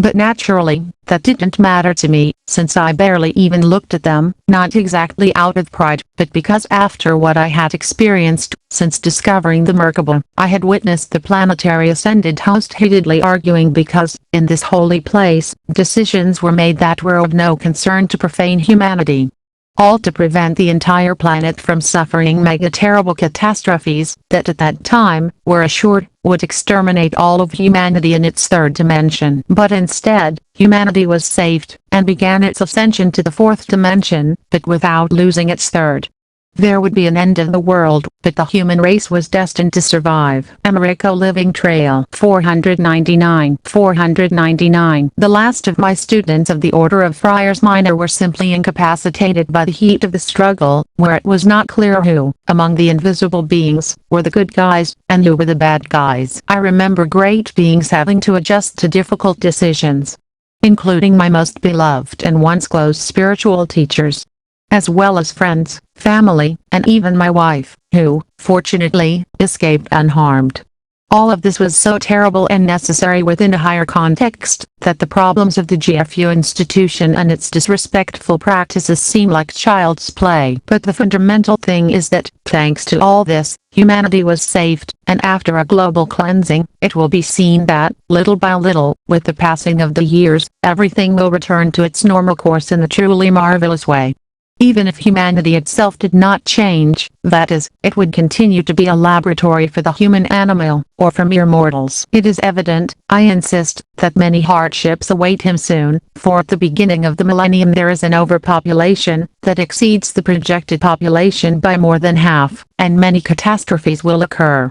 But naturally, that didn't matter to me, since I barely even looked at them, not exactly out of pride, but because after what I had experienced, since discovering the Merkaba, I had witnessed the planetary ascended host heatedly arguing because, in this holy place, decisions were made that were of no concern to profane humanity. All to prevent the entire planet from suffering mega-terrible catastrophes that at that time, were assured, would exterminate all of humanity in its third dimension. But instead, humanity was saved, and began its ascension to the fourth dimension, but without losing its third. There would be an end of the world, but the human race was destined to survive. Americo Living Trail 499. The last of my students of the Order of Friars Minor were simply incapacitated by the heat of the struggle, where it was not clear who, among the invisible beings, were the good guys, and who were the bad guys. I remember great beings having to adjust to difficult decisions, including my most beloved and once close spiritual teachers, as well as friends, family, and even my wife, who, fortunately, escaped unharmed. All of this was so terrible and necessary within a higher context, that the problems of the GFU institution and its disrespectful practices seem like child's play. But the fundamental thing is that, thanks to all this, humanity was saved, and after a global cleansing, it will be seen that, little by little, with the passing of the years, everything will return to its normal course in a truly marvelous way. Even if humanity itself did not change, that is, it would continue to be a laboratory for the human animal, or for mere mortals. It is evident, I insist, that many hardships await him soon, for at the beginning of the millennium there is an overpopulation that exceeds the projected population by more than half, and many catastrophes will occur.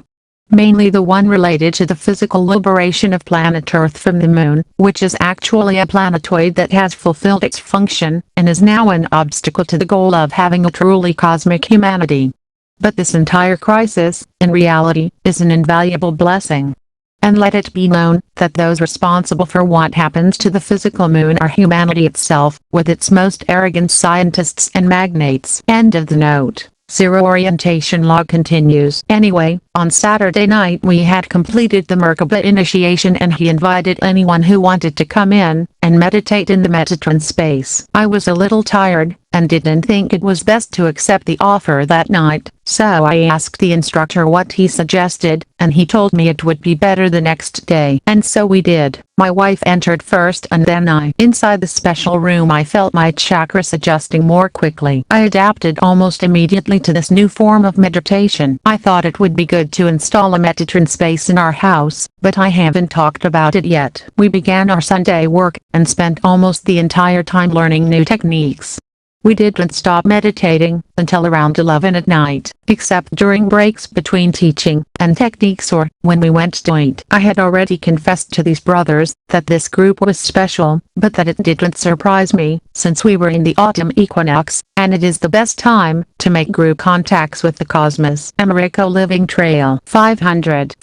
Mainly the one related to the physical liberation of planet Earth from the Moon, which is actually a planetoid that has fulfilled its function, and is now an obstacle to the goal of having a truly cosmic humanity. But this entire crisis, in reality, is an invaluable blessing. And let it be known, that those responsible for what happens to the physical moon are humanity itself, with its most arrogant scientists and magnates. End of the note. Zero orientation log continues. Anyway, on Saturday night we had completed the Merkaba initiation and he invited anyone who wanted to come in and meditate in the Metatron space. I was a little tired, and didn't think it was best to accept the offer that night, so I asked the instructor what he suggested, and he told me it would be better the next day. And so we did. My wife entered first and then I. Inside the special room I felt my chakras adjusting more quickly. I adapted almost immediately to this new form of meditation. I thought it would be good to install a Metatron space in our house, but I haven't talked about it yet. We began our Sunday work, and spent almost the entire time learning new techniques. We didn't stop meditating until around 11 at night, except during breaks between teaching and techniques or when we went to eat. I had already confessed to these brothers that this group was special, but that it didn't surprise me, since we were in the autumn equinox, and it is the best time to make group contacts with the cosmos. Americo Living Trail 500.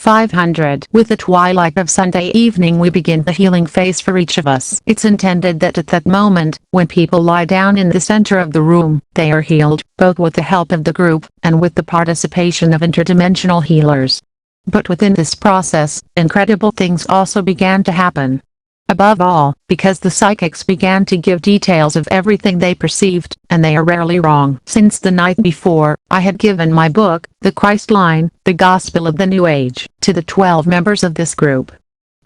With the twilight of Sunday evening we begin the healing phase for each of us. It's intended that at that moment, when people lie down in the center of the room, they are healed, both with the help of the group, and with the participation of interdimensional healers. But within this process, incredible things also began to happen. Above all, because the psychics began to give details of everything they perceived, and they are rarely wrong. Since the night before, I had given my book, The Christ Line, The Gospel of the New Age, to the 12 members of this group.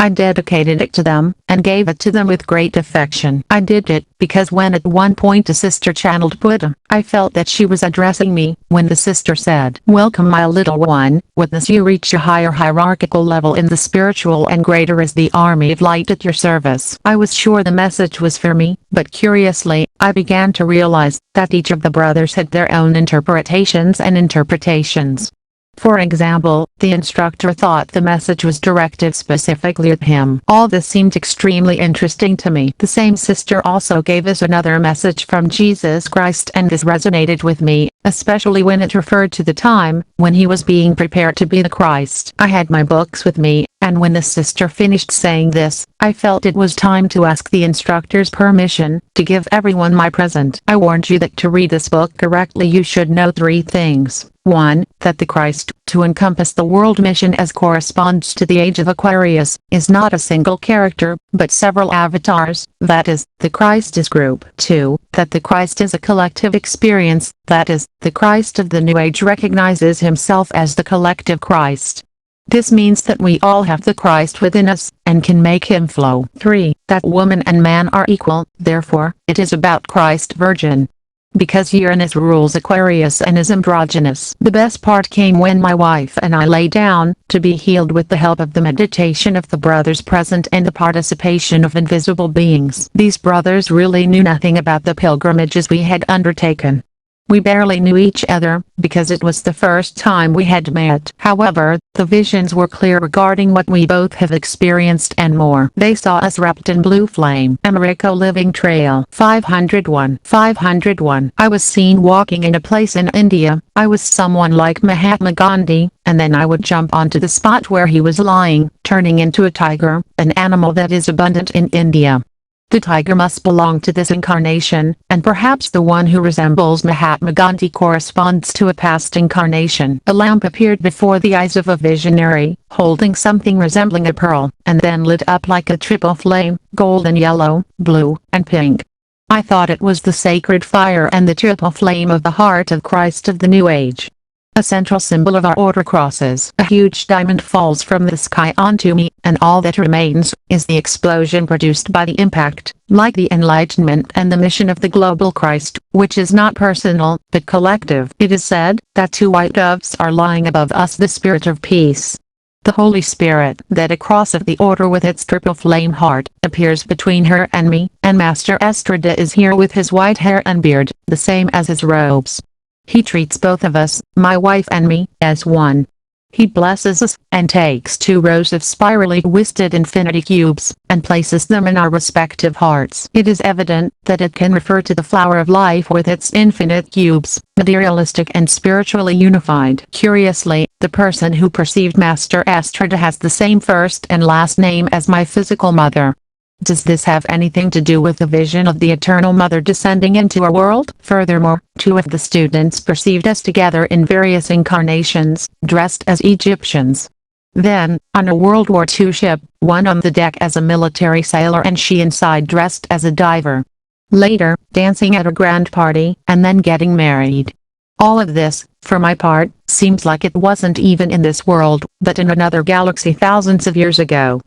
I dedicated it to them, and gave it to them with great affection. I did it, because when at one point a sister channeled Buddha, I felt that she was addressing me, when the sister said, "Welcome my little one, with this you reach a higher hierarchical level in the spiritual and greater is the army of light at your service." I was sure the message was for me, but curiously, I began to realize, that each of the brothers had their own interpretations and interpretations. For example, the instructor thought the message was directed specifically at him. All this seemed extremely interesting to me. The same sister also gave us another message from Jesus Christ, and this resonated with me, especially when it referred to the time when he was being prepared to be the Christ. I had my books with me, And when the sister finished saying this, I felt it was time to ask the instructor's permission to give everyone my present. I warned you that to read this book correctly you should know 3 things. 1. That the Christ, to encompass the world mission as corresponds to the age of Aquarius, is not a single character, but several avatars, that is, the Christ is group. 2. That the Christ is a collective experience, that is, the Christ of the New Age recognizes himself as the collective Christ. This means that we all have the Christ within us, and can make him flow. 3. That woman and man are equal, therefore, it is about Christ Virgin. Because Uranus rules Aquarius and is androgynous. The best part came when my wife and I lay down, to be healed with the help of the meditation of the brothers present and the participation of invisible beings. These brothers really knew nothing about the pilgrimages we had undertaken. We barely knew each other, because it was the first time we had met. However, the visions were clear regarding what we both have experienced and more. They saw us wrapped in blue flame. Americo Living Trail 501. 501. I was seen walking in a place in India. I was someone like Mahatma Gandhi, and then I would jump onto the spot where he was lying, turning into a tiger, an animal that is abundant in India. The tiger must belong to this incarnation, and perhaps the one who resembles Mahatma Gandhi corresponds to a past incarnation. A lamp appeared before the eyes of a visionary, holding something resembling a pearl, and then lit up like a triple flame, golden yellow, blue, and pink. I thought it was the sacred fire and the triple flame of the heart of Christ of the New Age. A central symbol of our order crosses. A huge diamond falls from the sky onto me, and all that remains is the explosion produced by the impact, like the enlightenment and the mission of the global Christ, which is not personal, but collective. It is said that 2 white doves are lying above us, the Spirit of Peace. The Holy Spirit, that a cross of the order with its triple flame heart, appears between her and me, and Master Estrada is here with his white hair and beard, the same as his robes. He treats both of us, my wife and me, as one. He blesses us, and takes 2 rows of spirally twisted infinity cubes, and places them in our respective hearts. It is evident that it can refer to the flower of life with its infinite cubes, materialistic and spiritually unified. Curiously, the person who perceived Master Estrada has the same first and last name as my physical mother. Does this have anything to do with the vision of the Eternal Mother descending into our world? Furthermore, 2 of the students perceived us together in various incarnations, dressed as Egyptians. Then, on a World War II ship, one on the deck as a military sailor and she inside dressed as a diver. Later, dancing at a grand party, and then getting married. All of this, for my part, seems like it wasn't even in this world, but in another galaxy thousands of years ago.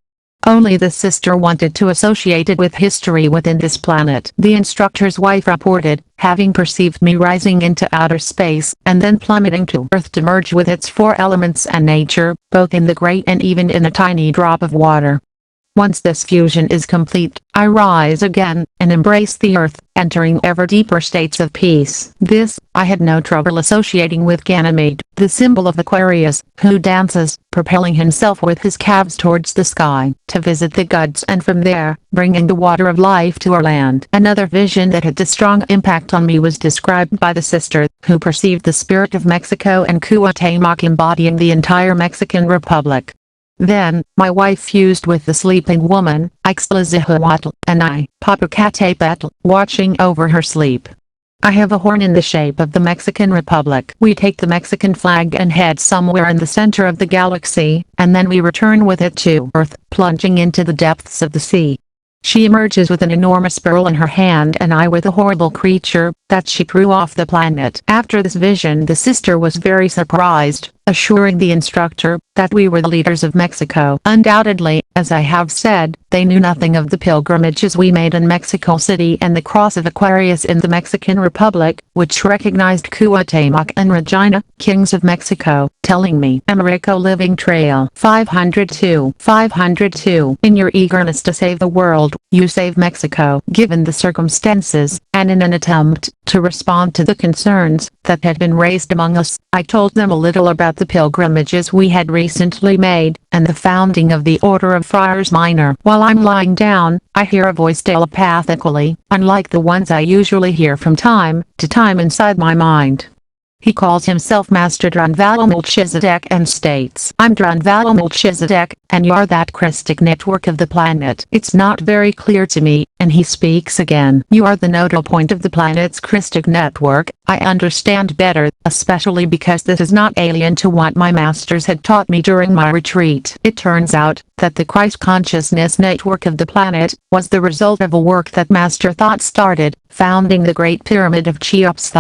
Only the sister wanted to associate it with history within this planet. The instructor's wife reported, having perceived me rising into outer space, and then plummeting to Earth to merge with its 4 elements and nature, both in the great and even in a tiny drop of water. Once this fusion is complete, I rise again, and embrace the earth, entering ever deeper states of peace. This, I had no trouble associating with Ganymede, the symbol of Aquarius, who dances, propelling himself with his calves towards the sky, to visit the gods and from there, bringing the water of life to our land. Another vision that had a strong impact on me was described by the sister, who perceived the spirit of Mexico and Cuauhtémoc embodying the entire Mexican Republic. Then, my wife fused with the sleeping woman, Ixtlahuatl, and I, Popocatépetl, watching over her sleep. I have a horn in the shape of the Mexican Republic. We take the Mexican flag and head somewhere in the center of the galaxy, and then we return with it to Earth, plunging into the depths of the sea. She emerges with an enormous pearl in her hand and I with a horrible creature that she threw off the planet. After this vision, the sister was very surprised, assuring the instructor that we were the leaders of Mexico. Undoubtedly, as I have said, they knew nothing of the pilgrimages we made in Mexico City and the Cross of Aquarius in the Mexican Republic, which recognized Cuauhtémoc and Regina, kings of Mexico, telling me, Americo Living Trail 502. 502. In your eagerness to save the world, you save Mexico. Given the circumstances, and in an attempt to respond to the concerns that had been raised among us, I told them a little about the pilgrimages we had recently made, and the founding of the Order of Friars Minor. While I'm lying down, I hear a voice telepathically, unlike the ones I usually hear from time to time inside my mind. He calls himself Master Drunvalo Melchizedek and states, "I'm Drunvalo Melchizedek, and you're that Christic network of the planet. It's not very clear to me," and he speaks again. "You are the nodal point of the planet's Christic network. I understand better, especially because this is not alien to what my masters had taught me during my retreat." It turns out that the Christ consciousness network of the planet was the result of a work that Master Thought started, founding the Great Pyramid of Cheops,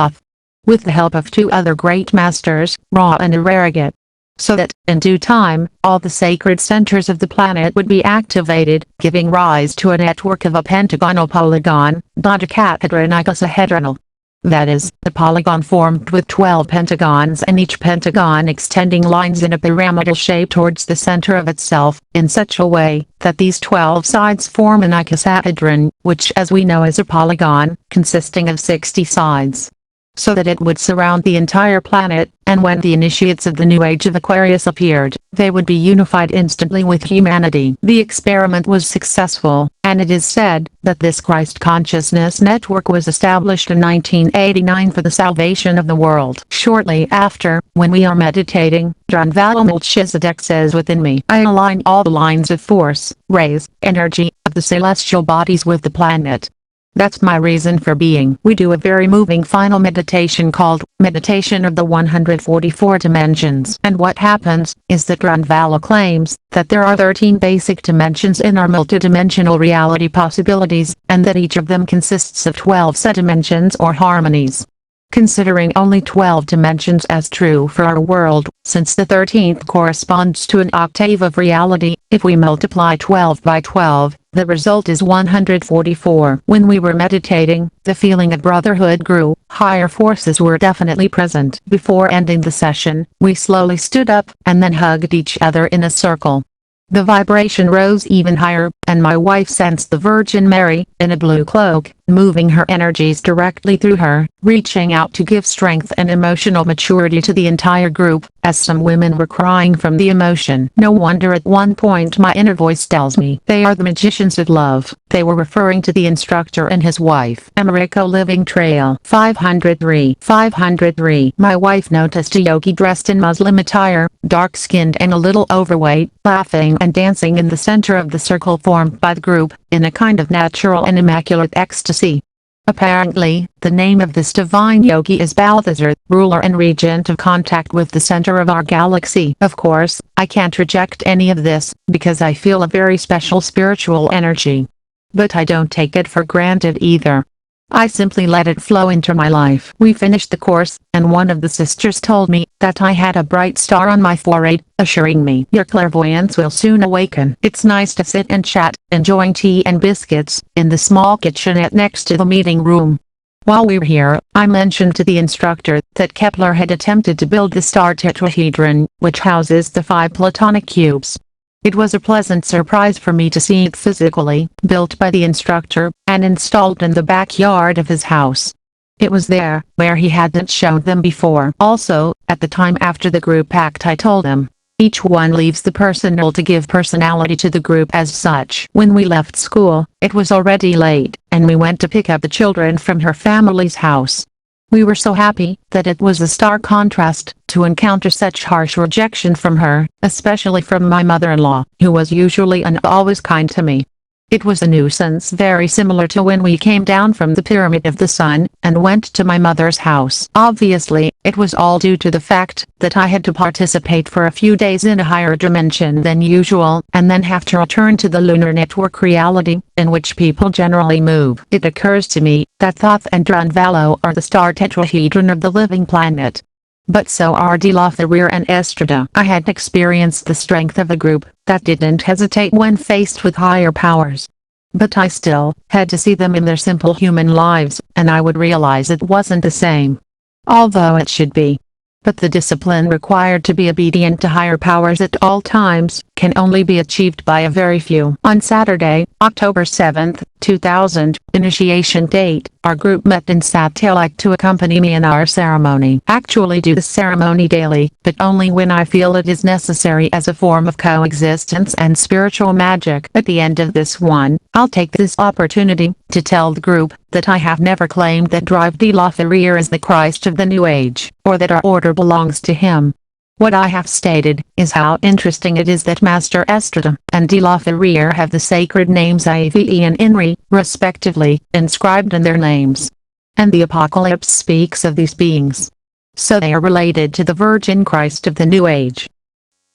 with the help of two other great masters, Ra and Araragat, so that, in due time, all the sacred centers of the planet would be activated, giving rise to a network of a pentagonal polygon, dodecahedron icosahedronal. That is, a polygon formed with 12 pentagons and each pentagon extending lines in a pyramidal shape towards the center of itself, in such a way that these 12 sides form an icosahedron, which as we know is a polygon, consisting of 60 sides, so that it would surround the entire planet, and when the initiates of the new age of Aquarius appeared, they would be unified instantly with humanity. The experiment was successful, and it is said that this Christ consciousness network was established in 1989 for the salvation of the world. Shortly after, when we are meditating, Drunvalo Melchizedek says within me, "I align all the lines of force, rays, energy, of the celestial bodies with the planet." That's my reason for being. We do a very moving final meditation called Meditation of the 144 Dimensions. And what happens is that Drunvalo claims that there are 13 basic dimensions in our multidimensional reality possibilities, and that each of them consists of 12 subdimensions or harmonies. Considering only 12 dimensions as true for our world, since the 13th corresponds to an octave of reality, if we multiply 12 by 12, the result is 144. When we were meditating, the feeling of brotherhood grew, higher forces were definitely present. Before ending the session, we slowly stood up, and then hugged each other in a circle. The vibration rose even higher, and my wife sensed the Virgin Mary, in a blue cloak, moving her energies directly through her, reaching out to give strength and emotional maturity to the entire group, as some women were crying from the emotion. No wonder at one point my inner voice tells me, "They are the magicians of love." They were referring to the instructor and his wife. Americo Living Trail 503. 503. My wife noticed a yogi dressed in Muslim attire, dark-skinned and a little overweight, laughing and dancing in the center of the circle formed by the group, in a kind of natural and immaculate ecstasy. Apparently, the name of this divine yogi is Balthazar, ruler and regent of contact with the center of our galaxy. Of course, I can't reject any of this, because I feel a very special spiritual energy. But I don't take it for granted either. I simply let it flow into my life. We finished the course, and one of the sisters told me that I had a bright star on my forehead, assuring me, "Your clairvoyance will soon awaken." It's nice to sit and chat, enjoying tea and biscuits, in the small kitchenette next to the meeting room. While we were here, I mentioned to the instructor that Kepler had attempted to build the star tetrahedron, which houses the 5 Platonic cubes. It was a pleasant surprise for me to see it physically, built by the instructor, and installed in the backyard of his house. It was there, where he hadn't shown them before. Also, at the time after the group act I told him, each one leaves the personal to give personality to the group as such. When we left school, it was already late, and we went to pick up the children from her family's house. We were so happy that it was a stark contrast to encounter such harsh rejection from her, especially from my mother-in-law, who was usually and always kind to me. It was a nuisance very similar to when we came down from the Pyramid of the Sun, and went to my mother's house. Obviously, it was all due to the fact that I had to participate for a few days in a higher dimension than usual, and then have to return to the lunar network reality, in which people generally move. It occurs to me that Thoth and Drunvalo are the star tetrahedron of the living planet. But so are Dilotharir and Estrada. I had experienced the strength of a group that didn't hesitate when faced with higher powers. But I still had to see them in their simple human lives, and I would realize it wasn't the same. Although it should be. But the discipline required to be obedient to higher powers at all times can only be achieved by a very few. On Saturday, October 7th, 2000, initiation date. Our group met in satellite to accompany me in our ceremony. Actually do the ceremony daily, but only when I feel it is necessary as a form of coexistence and spiritual magic. At the end of this one, I'll take this opportunity to tell the group that I have never claimed that Drive de la Ferrière is the Christ of the New Age, or that our order belongs to him. What I have stated is how interesting it is that Master Estrada and de la Ferrière have the sacred names Ave and Inri, respectively, inscribed in their names. And the Apocalypse speaks of these beings. So they are related to the Virgin Christ of the New Age.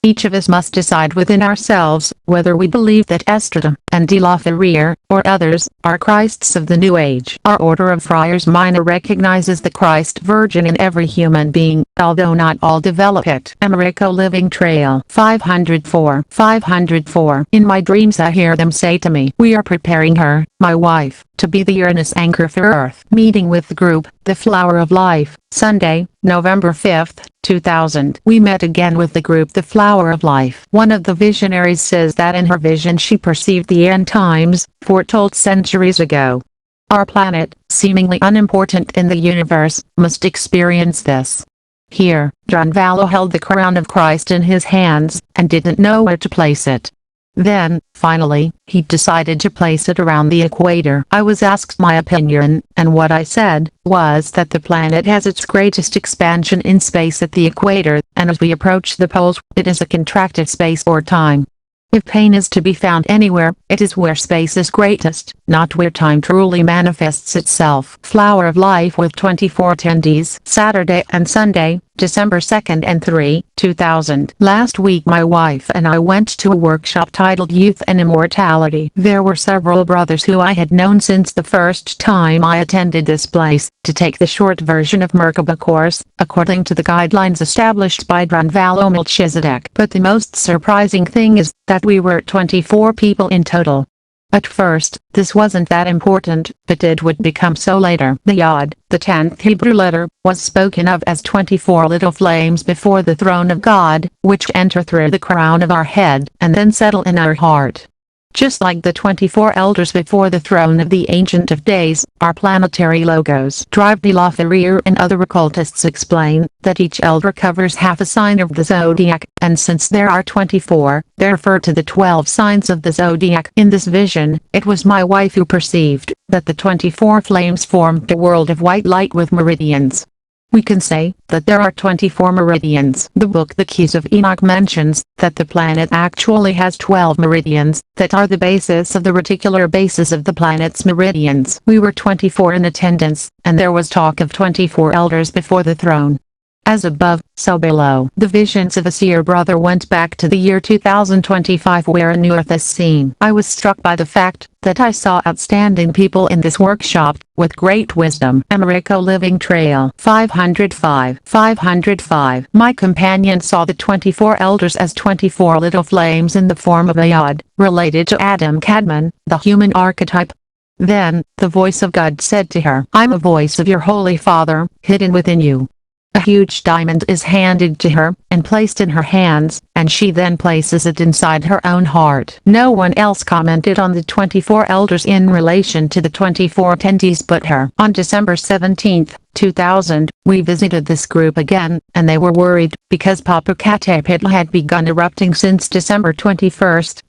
Each of us must decide within ourselves whether we believe that Estrada and de la Ferrière, or others, are Christs of the New Age. Our Order of Friars Minor recognizes the Christ Virgin in every human being, although not all develop it. Americo Living Trail 504. 504. In my dreams I hear them say to me, we are preparing her, my wife, to be the Uranus anchor for Earth. Meeting with the group, The Flower of Life, Sunday, November 5, 2000. We met again with the group The Flower of Life. One of the visionaries says that in her vision she perceived the end times, foretold centuries ago. Our planet, seemingly unimportant in the universe, must experience this. Here, Dronvallo held the crown of Christ in his hands, and didn't know where to place it. Then, finally, he decided to place it around the equator. I was asked my opinion, and what I said was that the planet has its greatest expansion in space at the equator, and as we approach the poles, it is a contracted space or time. If pain is to be found anywhere, it is where space is greatest, not where time truly manifests itself. Flower of Life with 24 attendees, Saturday and Sunday, December 2nd and 3, 2000. Last week my wife and I went to a workshop titled Youth and Immortality. There were several brothers who I had known since the first time I attended this place, to take the short version of Merkaba course, according to the guidelines established by Dronvallo Melchizedek. But the most surprising thing is that we were 24 people in total. At first, this wasn't that important, but it would become so later. The Yod, the 10th Hebrew letter, was spoken of as 24 little flames before the throne of God, which enter through the crown of our head, and then settle in our heart. Just like the 24 elders before the throne of the Ancient of Days, our planetary logos. Drive de la Ferrière and other occultists explain that each elder covers half a sign of the zodiac, and since there are 24, they refer to the 12 signs of the zodiac. In this vision, it was my wife who perceived that the 24 flames formed a world of white light with meridians. We can say that there are 24 meridians. The book The Keys of Enoch mentions that the planet actually has 12 meridians, that are the basis of the reticular basis of the planet's meridians. We were 24 in attendance, and there was talk of 24 elders before the throne. As above, so below. The visions of a seer brother went back to the year 2025 where a new earth is seen. I was struck by the fact that I saw outstanding people in this workshop, with great wisdom. Americo Living Trail 505. 505. My companion saw the 24 elders as 24 little flames in the form of a yod, related to Adam Kadmon, the human archetype. Then, the voice of God said to her, I'm a voice of your Holy Father, hidden within you. A huge diamond is handed to her, and placed in her hands, and she then places it inside her own heart. No one else commented on the 24 elders in relation to the 24 attendees but her. On December 17, 2000, we visited this group again, and they were worried, because Popocatépetl had begun erupting since December 21,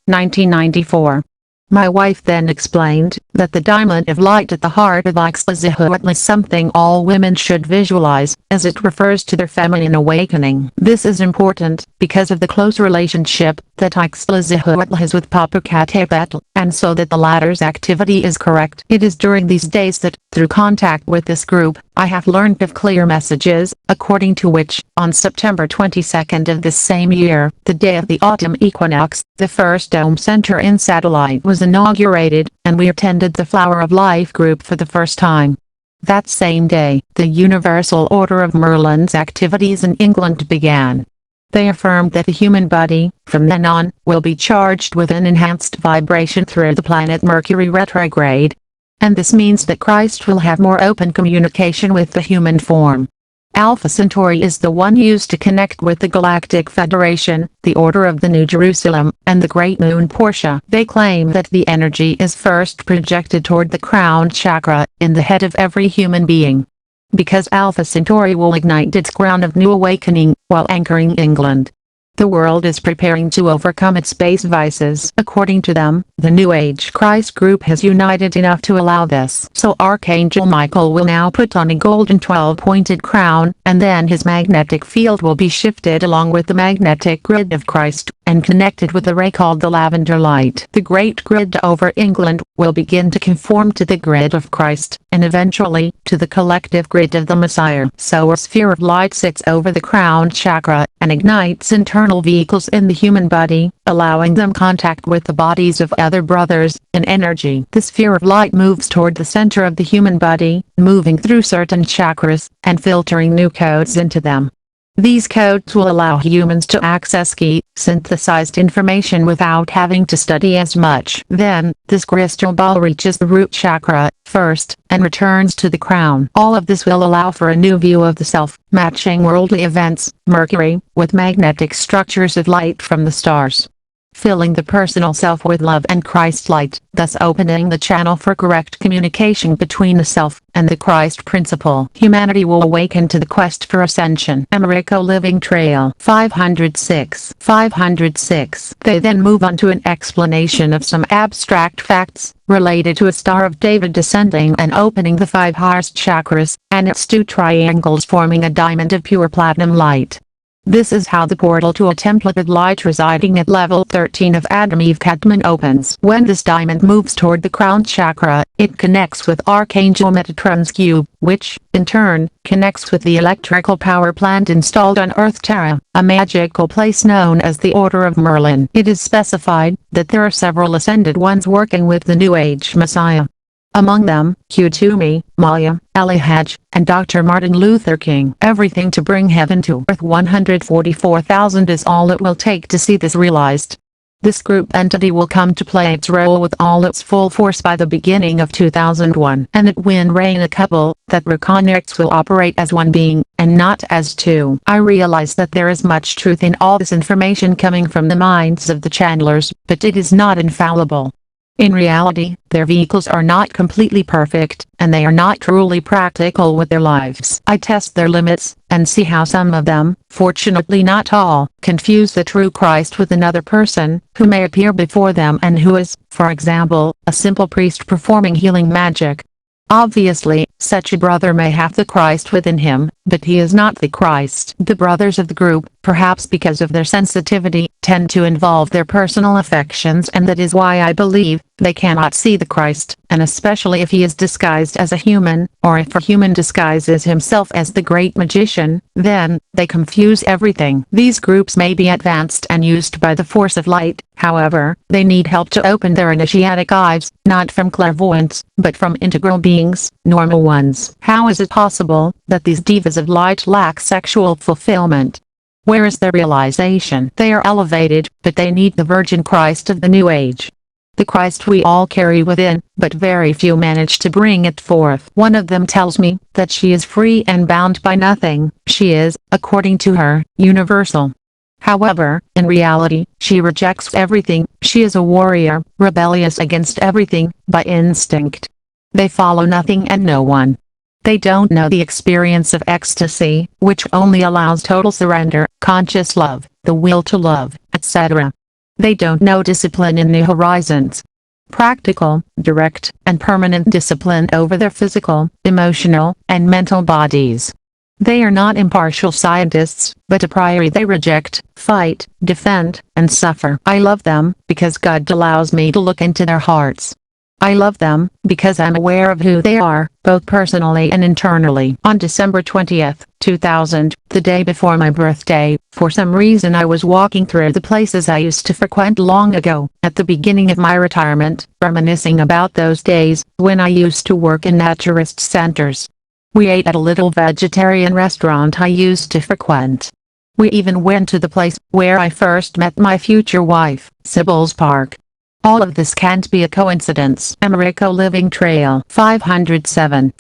1994. My wife then explained that the diamond of light at the heart of Ixtlahuatl is something all women should visualize, as it refers to their feminine awakening. This is important, because of the close relationship that Ixtlahuatl has with Popocatépetl, and so that the latter's activity is correct. It is during these days that, through contact with this group, I have learned of clear messages, according to which, on September 22 of this same year, the day of the autumn equinox, the first Dome Center in Satellite was inaugurated, and we attended the Flower of Life group for the first time. That same day, the Universal Order of Merlin's activities in England began. They affirmed that the human body, from then on, will be charged with an enhanced vibration through the planet Mercury retrograde. And this means that Christ will have more open communication with the human form. Alpha Centauri is the one used to connect with the Galactic Federation, the Order of the New Jerusalem, and the Great Moon Portia. They claim that the energy is first projected toward the crown chakra, in the head of every human being. Because Alpha Centauri will ignite its crown of new awakening, while anchoring England. The world is preparing to overcome its base vices. According to them, the New Age Christ group has united enough to allow this. So Archangel Michael will now put on a golden 12-pointed crown, and then his magnetic field will be shifted along with the magnetic grid of Christ, and connected with a ray called the lavender light. The great grid over England will begin to conform to the grid of Christ, and eventually, to the collective grid of the Messiah. So a sphere of light sits over the crown chakra, and ignites internal vehicles in the human body, allowing them contact with the bodies of other brothers, in energy. The sphere of light moves toward the center of the human body, moving through certain chakras, and filtering new codes into them. These codes will allow humans to access key, synthesized information without having to study as much. Then, this crystal ball reaches the root chakra, first, and returns to the crown. All of this will allow for a new view of the self, matching worldly events, Mercury, with magnetic structures of light from the stars. Filling the personal self with love and Christ light, thus opening the channel for correct communication between the self and the Christ principle. Humanity will awaken to the quest for ascension. Americo Living Trail 506. They then move on to an explanation of some abstract facts related to a Star of David descending and opening the 5 highest chakras, and its 2 triangles forming a diamond of pure platinum light. This is how the portal to a template with light residing at level 13 of Adam Eve Kadmon opens. When this diamond moves toward the crown chakra, it connects with Archangel Metatron's cube, which, in turn, connects with the electrical power plant installed on Earth Terra, a magical place known as the Order of Merlin. It is specified that there are several ascended ones working with the New Age Messiah. Among them, Qutumi, Maya, Elihaj, and Dr. Martin Luther King. Everything to bring heaven to earth. 144,000 is all it will take to see this realized. This group entity will come to play its role with all its full force by the beginning of 2001. And it when rain a couple, that reconnects will operate as one being, and not as two. I realize that there is much truth in all this information coming from the minds of the channelers, but it is not infallible. In reality, their vehicles are not completely perfect, and they are not truly practical with their lives. I test their limits, and see how some of them, fortunately not all, confuse the true Christ with another person, who may appear before them and who is, for example, a simple priest performing healing magic. Obviously, such a brother may have the Christ within him, but he is not the Christ. The brothers of the group, perhaps because of their sensitivity, tend to involve their personal affections, and that is why I believe they cannot see the Christ, and especially if he is disguised as a human, or if a human disguises himself as the great magician, then they confuse everything. These groups may be advanced and used by the force of light, however, they need help to open their initiatic eyes, not from clairvoyants, but from integral beings, normal ones. How is it possible that these divas of light lack sexual fulfillment? Where is their realization? They are elevated, but they need the Virgin Christ of the New Age. The Christ we all carry within, but very few manage to bring it forth. One of them tells me that she is free and bound by nothing. She is, according to her, universal. However, in reality, she rejects everything. She is a warrior, rebellious against everything, by instinct. They follow nothing and no one. They don't know the experience of ecstasy, which only allows total surrender, conscious love, the will to love, etc. They don't know discipline in New Horizons. Practical, direct, and permanent discipline over their physical, emotional, and mental bodies. They are not impartial scientists, but a priori they reject, fight, defend, and suffer. I love them, because God allows me to look into their hearts. I love them, because I'm aware of who they are, both personally and internally. On December 20th, 2000, the day before my birthday, for some reason I was walking through the places I used to frequent long ago, at the beginning of my retirement, reminiscing about those days, when I used to work in naturist centers. We ate at a little vegetarian restaurant I used to frequent. We even went to the place where I first met my future wife, Sybil's Park. All of this can't be a coincidence. Americo Living Trail 507.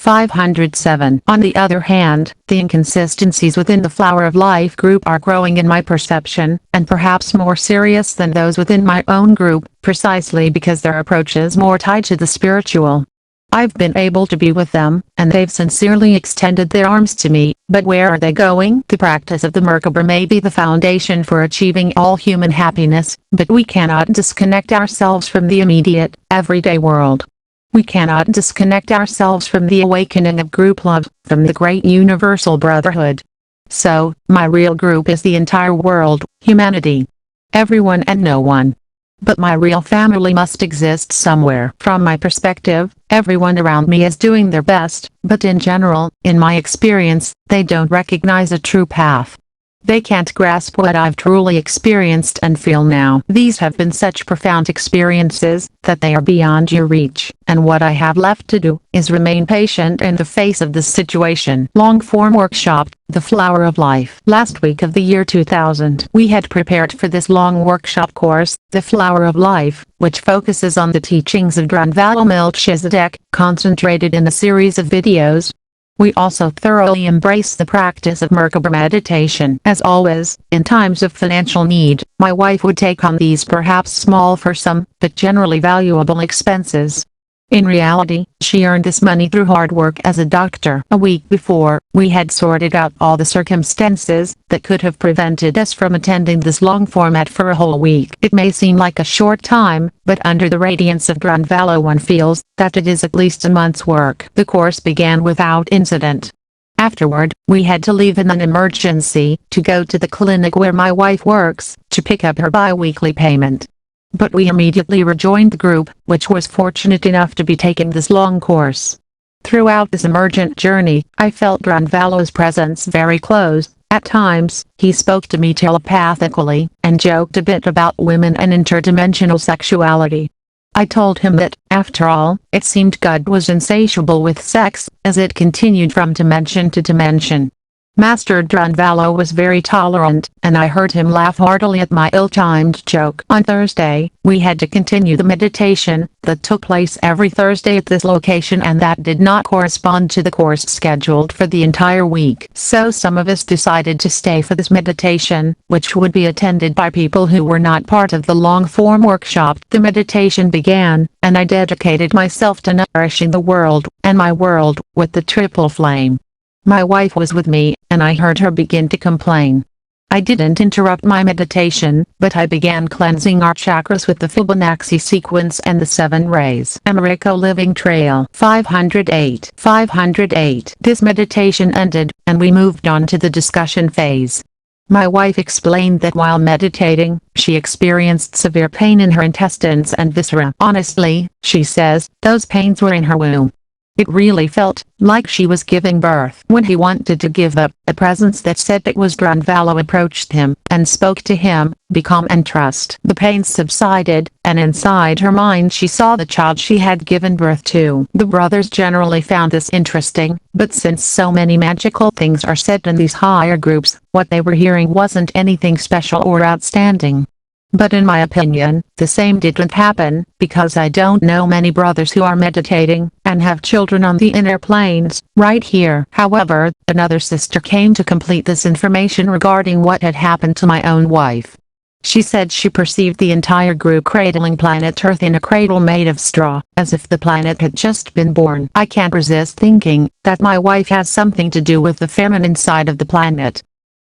On the other hand, the inconsistencies within the Flower of Life group are growing in my perception, and perhaps more serious than those within my own group, precisely because their approach is more tied to the spiritual. I've been able to be with them, and they've sincerely extended their arms to me, but where are they going? The practice of the Merkaba may be the foundation for achieving all human happiness, but we cannot disconnect ourselves from the immediate, everyday world. We cannot disconnect ourselves from the awakening of group love, from the great universal brotherhood. So, my real group is the entire world, humanity. Everyone and no one. But my real family must exist somewhere. From my perspective, everyone around me is doing their best, but in general, in my experience, they don't recognize a true path. They can't grasp what I've truly experienced and feel now. These have been such profound experiences, that they are beyond your reach, and what I have left to do, is remain patient in the face of this situation. Long-form workshop, The Flower of Life. Last week of the year 2000, we had prepared for this long workshop course, The Flower of Life, which focuses on the teachings of Drunvalo Melchizedek, concentrated in a series of videos. We also thoroughly embrace the practice of Merkaba meditation. As always, in times of financial need, my wife would take on these perhaps small for some, but generally valuable expenses. In reality, she earned this money through hard work as a doctor. A week before, we had sorted out all the circumstances that could have prevented us from attending this long format for a whole week. It may seem like a short time, but under the radiance of Drunvalo one feels that it is at least a month's work. The course began without incident. Afterward, we had to leave in an emergency to go to the clinic where my wife works, to pick up her bi-weekly payment. But we immediately rejoined the group, which was fortunate enough to be taking this long course. Throughout this emergent journey, I felt Drunvalo's presence very close. At times, he spoke to me telepathically, and joked a bit about women and interdimensional sexuality. I told him that, after all, it seemed God was insatiable with sex, as it continued from dimension to dimension. Master Drunvalo was very tolerant, and I heard him laugh heartily at my ill-timed joke. On Thursday, we had to continue the meditation that took place every Thursday at this location, and that did not correspond to the course scheduled for the entire week. So some of us decided to stay for this meditation, which would be attended by people who were not part of the long-form workshop. The meditation began, and I dedicated myself to nourishing the world, and my world, with the triple flame. My wife was with me, and I heard her begin to complain. I didn't interrupt my meditation, but I began cleansing our chakras with the Fibonacci sequence and the 7 rays. Americo Living Trail 508. This meditation ended, and we moved on to the discussion phase. My wife explained that while meditating, she experienced severe pain in her intestines and viscera. Honestly, she says, those pains were in her womb. It really felt like she was giving birth. When he wanted to give up, a presence that said it was Drunvalo approached him, and spoke to him, "Be calm and trust." The pain subsided, and inside her mind she saw the child she had given birth to. The brothers generally found this interesting, but since so many magical things are said in these higher groups, what they were hearing wasn't anything special or outstanding. But in my opinion, the same didn't happen, because I don't know many brothers who are meditating, and have children on the inner planes, right here. However, another sister came to complete this information regarding what had happened to my own wife. She said she perceived the entire group cradling planet Earth in a cradle made of straw, as if the planet had just been born. I can't resist thinking that my wife has something to do with the feminine side of the planet.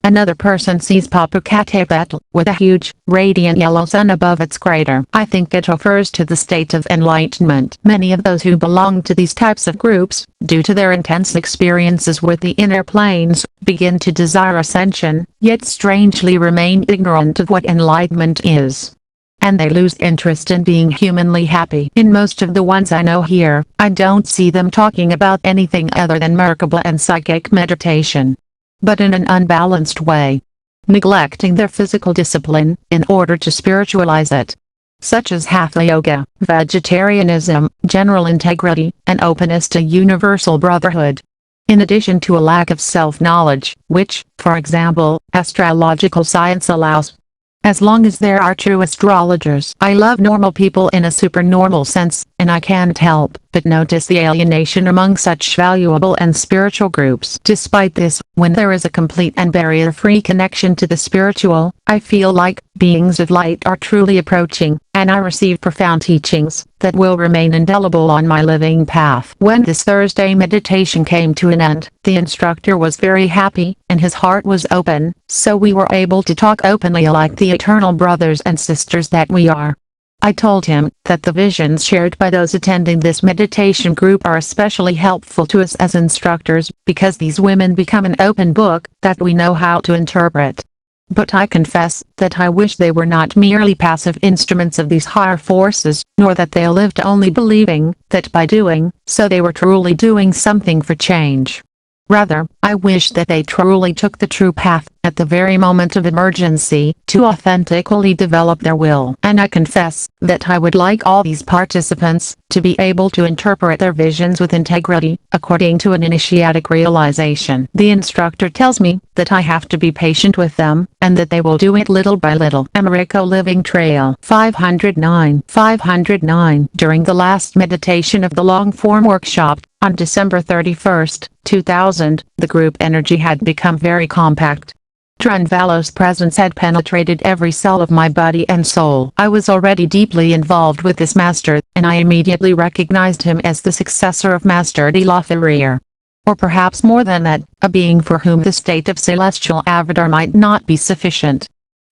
Another person sees Popocatépetl, with a huge, radiant yellow sun above its crater. I think it refers to the state of enlightenment. Many of those who belong to these types of groups, due to their intense experiences with the inner planes, begin to desire ascension, yet strangely remain ignorant of what enlightenment is. And they lose interest in being humanly happy. In most of the ones I know here, I don't see them talking about anything other than Merkaba and psychic meditation. But in an unbalanced way. Neglecting their physical discipline, in order to spiritualize it. Such as Hatha yoga, vegetarianism, general integrity, and openness to universal brotherhood. In addition to a lack of self-knowledge, which, for example, astrological science allows. as long as there are true astrologers. I love normal people in a supernormal sense, and I can't help but notice the alienation among such valuable and spiritual groups. Despite this, when there is a complete and barrier-free connection to the spiritual, I feel like beings of light are truly approaching, and I receive profound teachings that will remain indelible on my living path. When this Thursday meditation came to an end, the instructor was very happy, and his heart was open, so we were able to talk openly like the eternal brothers and sisters that we are. I told him that the visions shared by those attending this meditation group are especially helpful to us as instructors, because these women become an open book that we know how to interpret. But I confess that I wish they were not merely passive instruments of these higher forces, nor that they lived only believing that by doing so they were truly doing something for change. Rather, I wish that they truly took the true path, at the very moment of emergency, to authentically develop their will. And I confess that I would like all these participants to be able to interpret their visions with integrity, according to an initiatic realization. The instructor tells me that I have to be patient with them, and that they will do it little by little. Americo Living Trail 509 During the last meditation of the long-form workshop, on December 31st, 2000, the group energy had become very compact. Drunvalo's presence had penetrated every cell of my body and soul. I was already deeply involved with this master, and I immediately recognized him as the successor of Master de la Ferriere. Or perhaps more than that, a being for whom the state of celestial avatar might not be sufficient.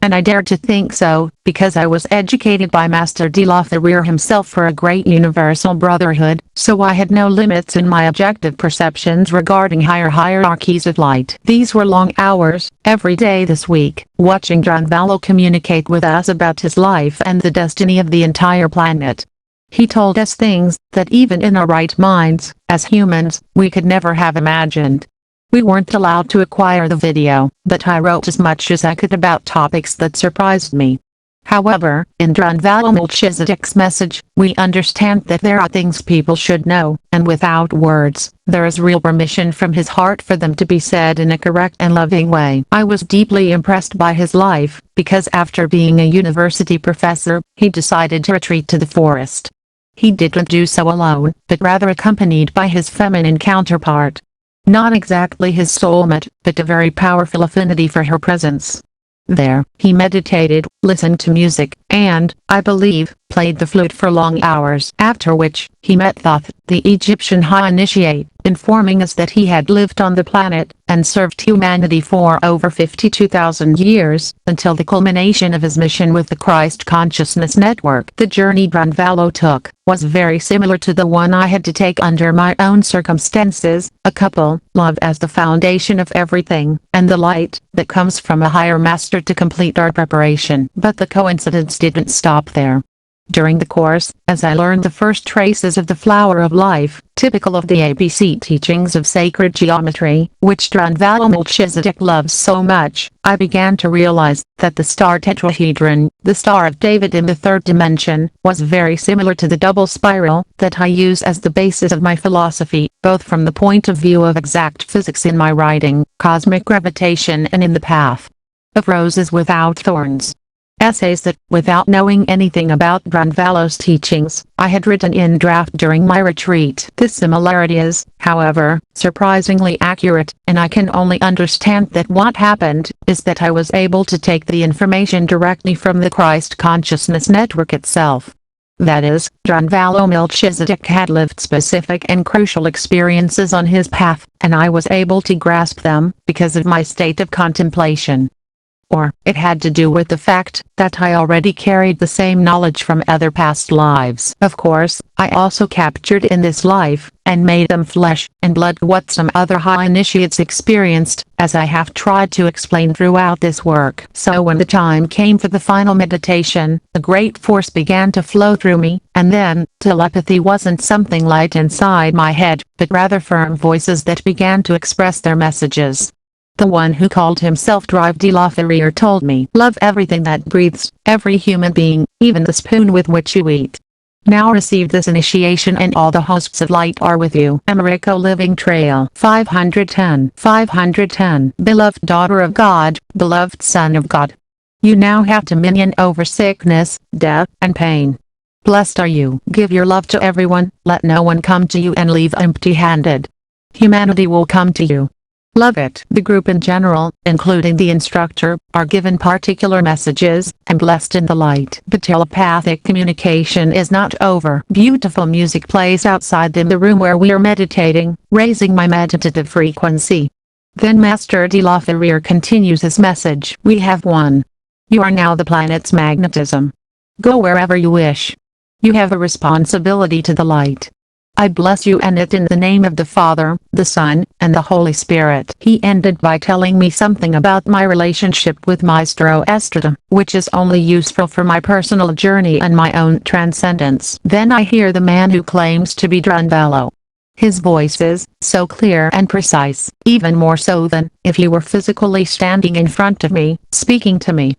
And I dared to think so, because I was educated by Master de la Ferriere himself for a great universal brotherhood, so I had no limits in my objective perceptions regarding higher hierarchies of light. These were long hours, every day this week, watching Drunvalo communicate with us about his life and the destiny of the entire planet. He told us things that even in our right minds, as humans, we could never have imagined. We weren't allowed to acquire the video, but I wrote as much as I could about topics that surprised me. However, in Drunvalo Melchizedek's message, we understand that there are things people should know, and without words, there is real permission from his heart for them to be said in a correct and loving way. I was deeply impressed by his life, because after being a university professor, he decided to retreat to the forest. He didn't do so alone, but rather accompanied by his feminine counterpart. Not exactly his soulmate, but a very powerful affinity for her presence. There, he meditated, listened to music, and, I believe, played the flute for long hours. After which, he met Thoth, the Egyptian high initiate, informing us that he had lived on the planet, and served humanity for over 52,000 years, until the culmination of his mission with the Christ Consciousness Network. The journey Drunvalo took was very similar to the one I had to take under my own circumstances, a couple, love as the foundation of everything, and the light that comes from a higher master to complete our preparation. But the coincidence didn't stop there. During the course, as I learned the first traces of the flower of life, typical of the ABC teachings of sacred geometry, which Drunvalo Melchizedek loves so much, I began to realize that the star tetrahedron, the Star of David in the third dimension, was very similar to the double spiral that I use as the basis of my philosophy, both from the point of view of exact physics in my writing, cosmic gravitation, and in the path of roses without thorns. Essays that, without knowing anything about Drunvalo's teachings, I had written in draft during my retreat. This similarity is, however, surprisingly accurate, and I can only understand that what happened is that I was able to take the information directly from the Christ Consciousness Network itself. That is, Drunvalo Melchizedek had lived specific and crucial experiences on his path, and I was able to grasp them because of my state of contemplation. Or, it had to do with the fact that I already carried the same knowledge from other past lives. Of course, I also captured in this life, and made them flesh and blood what some other high initiates experienced, as I have tried to explain throughout this work. So when the time came for the final meditation, a great force began to flow through me, and then, telepathy wasn't something light inside my head, but rather firm voices that began to express their messages. The one who called himself Drive de la Ferriere told me, "Love everything that breathes, every human being, even the spoon with which you eat. Now receive this initiation and all the hosts of light are with you." Americo Living Trail 510 Beloved daughter of God, beloved son of God. You now have dominion over sickness, death, and pain. Blessed are you. Give your love to everyone, let no one come to you and leave empty-handed. Humanity will come to you. Love it. The group in general, including the instructor, are given particular messages, and blessed in the light. But telepathic communication is not over. Beautiful music plays outside in the room where we are meditating, raising my meditative frequency. Then Master de la Ferrier continues his message. We have won. You are now the planet's magnetism. Go wherever you wish. You have a responsibility to the light. I bless you and it in the name of the Father, the Son, and the Holy Spirit. He ended by telling me something about my relationship with Maestro Estrada, which is only useful for my personal journey and my own transcendence. Then I hear the man who claims to be Drunvalo. His voice is so clear and precise, even more so than if he were physically standing in front of me, speaking to me.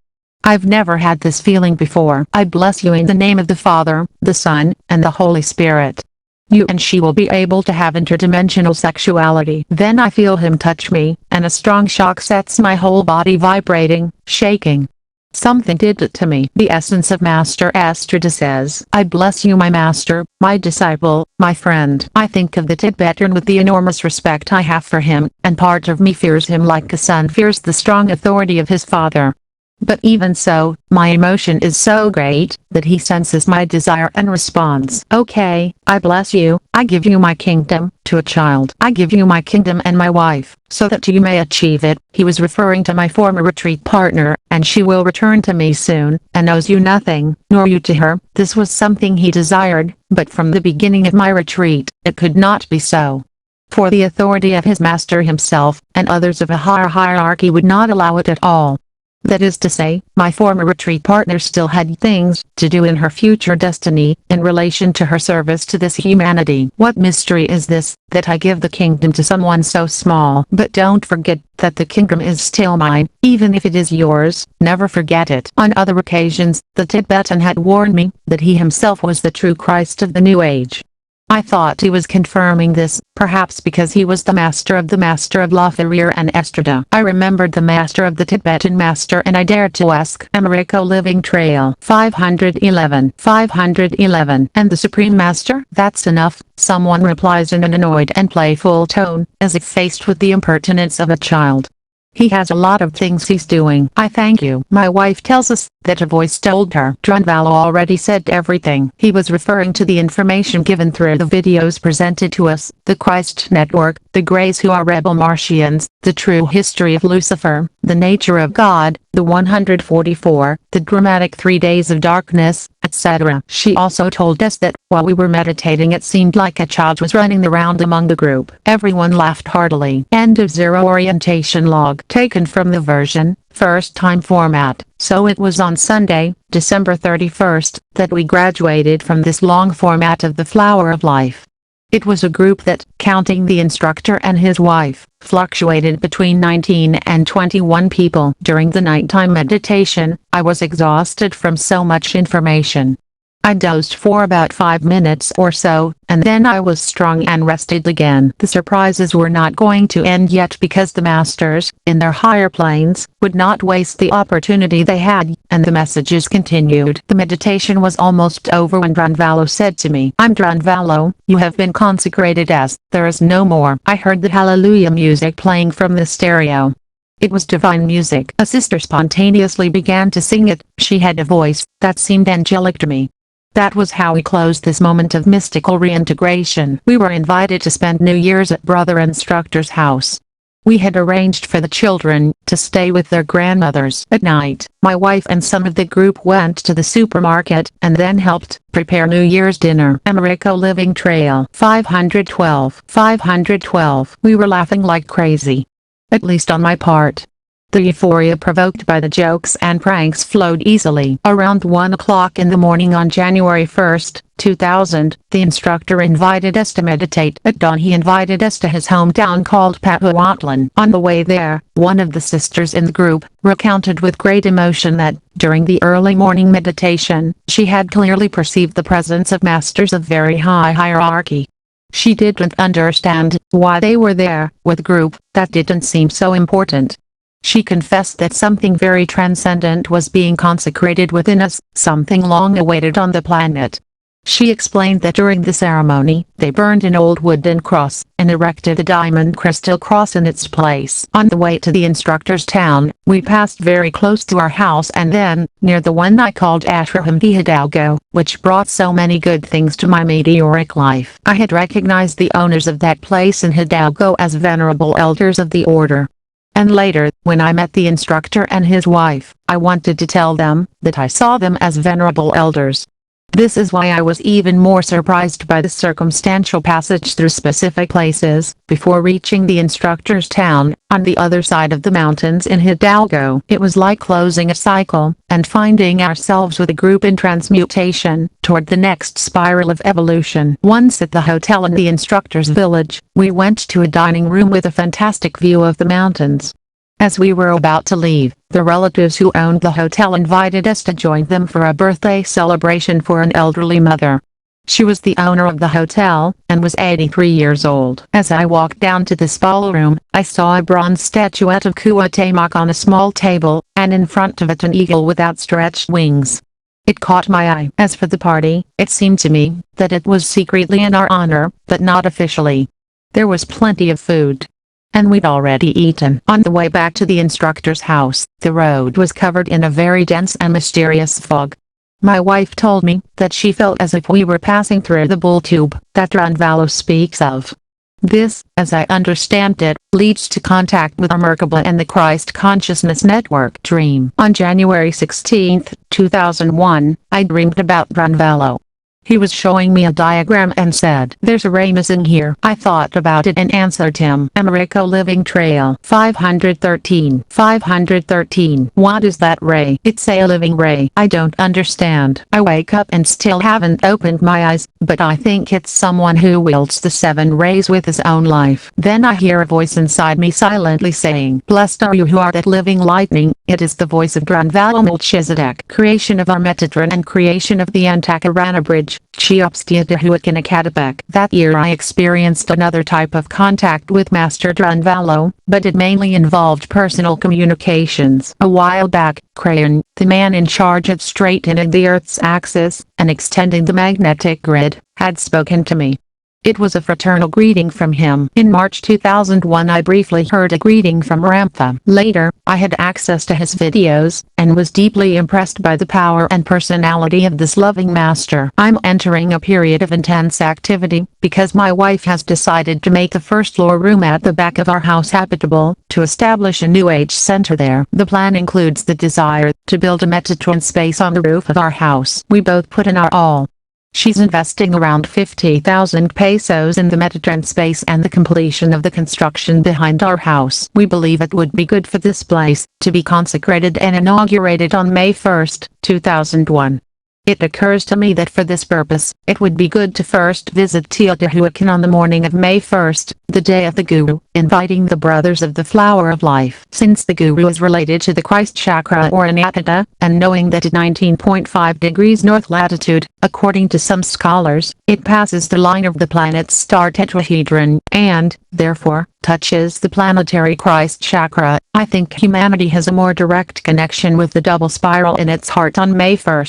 I've never had this feeling before. I bless you in the name of the Father, the Son, and the Holy Spirit. You and she will be able to have interdimensional sexuality. Then I feel him touch me, and a strong shock sets my whole body vibrating, shaking. Something did it to me. The essence of Master Estrada says, I bless you my master, my disciple, my friend. I think of the Tibetan with the enormous respect I have for him, and part of me fears him like a son fears the strong authority of his father. But even so, my emotion is so great, that he senses my desire and responds. Okay, I bless you, I give you my kingdom, to a child. I give you my kingdom and my wife, so that you may achieve it. He was referring to my former retreat partner, and she will return to me soon, and owes you nothing, nor you to her. This was something he desired, but from the beginning of my retreat, it could not be so. For the authority of his master himself, and others of a higher hierarchy would not allow it at all. That is to say, my former retreat partner still had things to do in her future destiny, in relation to her service to this humanity. What mystery is this, that I give the kingdom to someone so small? But don't forget that the kingdom is still mine, even if it is yours. Never forget it. On other occasions, the Tibetan had warned me that he himself was the true Christ of the New Age. I thought he was confirming this, perhaps because he was the master of La Ferrier and Estrada. I remembered the master of the Tibetan master and I dared to ask. Americo Living Trail 511 and the Supreme Master? That's enough, someone replies in an annoyed and playful tone, as if faced with the impertinence of a child. He has a lot of things he's doing. I thank you. My wife tells us that a voice told her. Drunvalo already said everything. He was referring to the information given through the videos presented to us, the Christ Network, the Greys who are rebel Martians, the true history of Lucifer, the nature of God, the 144, the dramatic 3 days of darkness, etc. She also told us that, while we were meditating it seemed like a child was running around among the group. Everyone laughed heartily. End of Zero Orientation Log. Taken from the version, first time format. So it was on Sunday, December 31st, that we graduated from this long format of the Flower of Life. It was a group that, counting the instructor and his wife, fluctuated between 19 and 21 people. During the nighttime meditation, I was exhausted from so much information. I dozed for about 5 minutes or so, and then I was strong and rested again. The surprises were not going to end yet because the masters, in their higher planes, would not waste the opportunity they had, and the messages continued. The meditation was almost over when Drunvalo said to me, I'm Drunvalo, you have been consecrated as, there is no more. I heard the hallelujah music playing from the stereo. It was divine music. A sister spontaneously began to sing it. She had a voice that seemed angelic to me. That was how we closed this moment of mystical reintegration. We were invited to spend New Year's at Brother Instructor's house. We had arranged for the children to stay with their grandmothers. At night, my wife and some of the group went to the supermarket and then helped prepare New Year's dinner. Americo Living Trail 512. We were laughing like crazy. At least on my part. The euphoria provoked by the jokes and pranks flowed easily. Around 1 o'clock in the morning on January 1, 2000, the instructor invited us to meditate. At dawn he invited us to his hometown called Pahuatlan. On the way there, one of the sisters in the group recounted with great emotion that, during the early morning meditation, she had clearly perceived the presence of masters of very high hierarchy. She didn't understand why they were there, with a group that didn't seem so important. She confessed that something very transcendent was being consecrated within us, something long awaited on the planet. She explained that during the ceremony, they burned an old wooden cross, and erected a diamond crystal cross in its place. On the way to the instructor's town, we passed very close to our house and then, near the one I called Ashram de Hidalgo, which brought so many good things to my meteoric life. I had recognized the owners of that place in Hidalgo as venerable elders of the order. And later, when I met the instructor and his wife, I wanted to tell them that I saw them as venerable elders. This is why I was even more surprised by the circumstantial passage through specific places, before reaching the instructor's town, on the other side of the mountains in Hidalgo. It was like closing a cycle, and finding ourselves with a group in transmutation, toward the next spiral of evolution. Once at the hotel in the instructor's village, we went to a dining room with a fantastic view of the mountains. As we were about to leave, the relatives who owned the hotel invited us to join them for a birthday celebration for an elderly mother. She was the owner of the hotel, and was 83 years old. As I walked down to this ballroom, I saw a bronze statuette of Cuauhtémoc on a small table, and in front of it an eagle with outstretched wings. It caught my eye. As for the party, it seemed to me that it was secretly in our honor, but not officially. There was plenty of food, and we'd already eaten. On the way back to the instructor's house, the road was covered in a very dense and mysterious fog. My wife told me that she felt as if we were passing through the bull tube that Drunvalo speaks of. This, as I understand it, leads to contact with our Merkaba and the Christ Consciousness Network dream. On January 16, 2001, I dreamed about Drunvalo. He was showing me a diagram and said, "There's a ray missing here." I thought about it and answered him, "Americo Living Trail 513. 513. What is that ray?" "It's a living ray." "I don't understand." I wake up and still haven't opened my eyes, but I think it's someone who wields the 7 rays with his own life. Then I hear a voice inside me silently saying, "Blessed are you who are that living lightning." It is the voice of Drunvalo Melchizedek, creation of our Metatron and creation of the Antakarana Bridge, Cheopstiatahuacan Acatepec. That year I experienced another type of contact with Master Drunvalo, but it mainly involved personal communications. A while back, Crayon, the man in charge of straightening the Earth's axis, and extending the magnetic grid, had spoken to me. It was a fraternal greeting from him. In March 2001 I briefly heard a greeting from Ramtha. Later, I had access to his videos, and was deeply impressed by the power and personality of this loving master. I'm entering a period of intense activity, because my wife has decided to make the first floor room at the back of our house habitable, to establish a New Age center there. The plan includes the desire to build a Metatron space on the roof of our house. We both put in our all. She's investing around 50,000 pesos in the Metatron space and the completion of the construction behind our house. We believe it would be good for this place to be consecrated and inaugurated on May 1, 2001. It occurs to me that for this purpose, it would be good to first visit Teotihuacan on the morning of May 1, the day of the Guru, inviting the Brothers of the Flower of Life. Since the Guru is related to the Christ Chakra or Anatata, and knowing that at 19.5 degrees north latitude, according to some scholars, it passes the line of the planet's star tetrahedron, and, therefore, touches the planetary Christ Chakra, I think humanity has a more direct connection with the double spiral in its heart on May 1.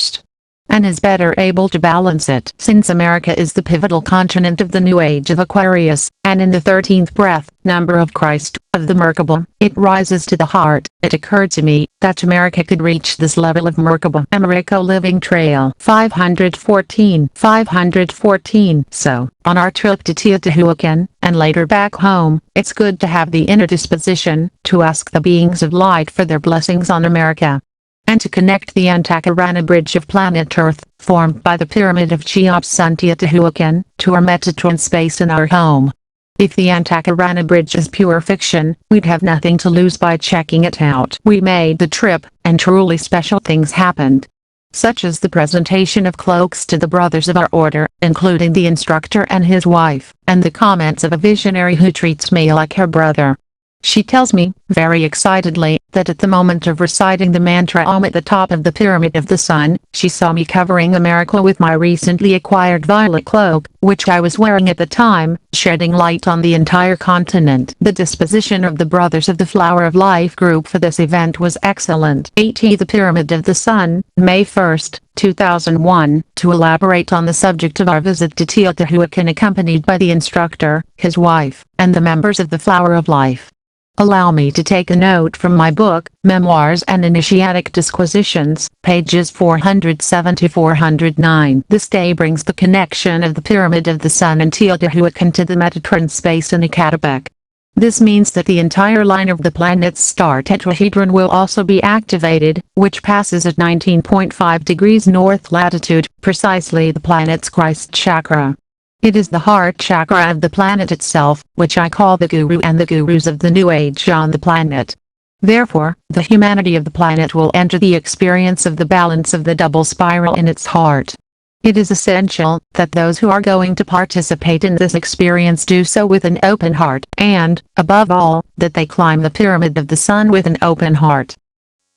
And is better able to balance it. Since America is the pivotal continent of the New Age of Aquarius, and in the 13th breath, number of Christ, of the Merkaba, it rises to the heart. It occurred to me that America could reach this level of Merkaba. Americo Living Trail 514. 514. So, on our trip to Teotihuacan, and later back home, it's good to have the inner disposition to ask the beings of light for their blessings on America, and to connect the Antakarana Bridge of planet Earth, formed by the Pyramid of Cheops on Teotihuacan, to our Metatron space in our home. If the Antakarana Bridge is pure fiction, we'd have nothing to lose by checking it out. We made the trip, and truly special things happened, such as the presentation of cloaks to the brothers of our order, including the instructor and his wife, and the comments of a visionary who treats me like her brother. She tells me, very excitedly, that at the moment of reciting the mantra Om at the top of the Pyramid of the Sun, she saw me covering America with my recently acquired violet cloak, which I was wearing at the time, shedding light on the entire continent. The disposition of the Brothers of the Flower of Life group for this event was excellent. 80. The Pyramid of the Sun, May 1st, 2001, to elaborate on the subject of our visit to Teotihuacan accompanied by the instructor, his wife, and the members of the Flower of Life. Allow me to take a note from my book, Memoirs and Initiatic Disquisitions, pages 407 to 409. This day brings the connection of the Pyramid of the Sun and Teotihuacan to the Metatron space in Ecatepec. This means that the entire line of the planet's star tetrahedron will also be activated, which passes at 19.5 degrees north latitude, precisely the planet's Christ chakra. It is the heart chakra of the planet itself, which I call the Guru and the Gurus of the New Age on the planet. Therefore, the humanity of the planet will enter the experience of the balance of the double spiral in its heart. It is essential that those who are going to participate in this experience do so with an open heart and, above all, that they climb the Pyramid of the Sun with an open heart.